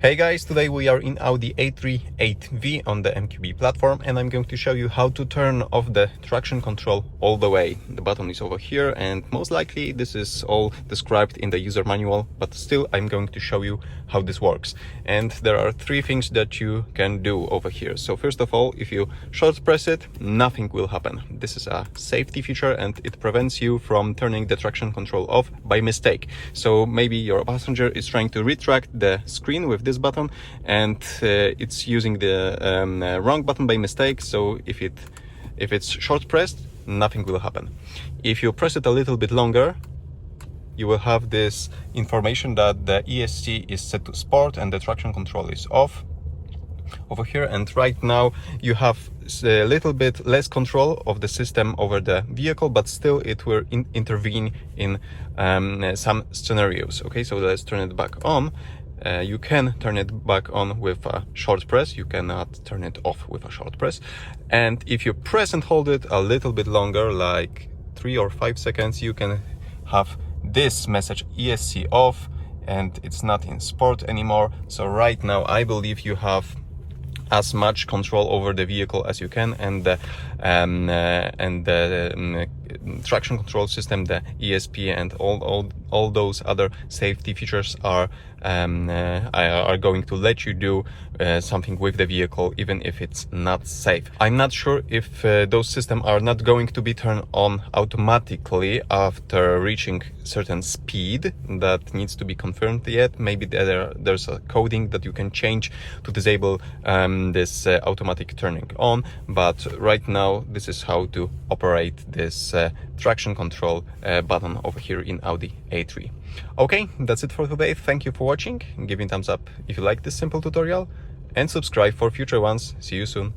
Hey guys, today we are in Audi A3 8V on the MQB platform, and I'm going to show you how to turn off the traction control all the way. The button is over here, and most likely this is all described in the user manual, but still I'm going to show you how this works. And there are three things that you can do over here. So first of all, if you short press it, nothing will happen. This is a safety feature and it prevents you from turning the traction control off by mistake. So maybe your passenger is trying to retract the screen with this button and it's using the wrong button by mistake. So if it's short pressed, nothing will happen. If you press it a little bit longer, you will have this information that the ESC is set to sport and the traction control is off over here. And right now you have a little bit less control of the system over the vehicle, but still it will intervene in some scenarios. Okay, so let's turn it back on. You can turn it back on with a short press. You cannot turn it off with a short press. And if you press and hold it a little bit longer, like 3 or 5 seconds, you can have this message ESC off, and it's not in sport anymore. So right now I believe you have as much control over the vehicle as you can, and the traction control system, the ESP, and all those other safety features are going to let you do something with the vehicle even if it's not safe. I'm not sure if those systems are not going to be turned on automatically after reaching certain speed. That needs to be confirmed yet. Maybe there's a coding that you can change to disable this automatic turning on, but right now this is how to operate this traction control button over here in Audi A3. Okay, that's it for today. Thank you for watching. Give me a thumbs up if you like this simple tutorial and subscribe for future ones. See you soon.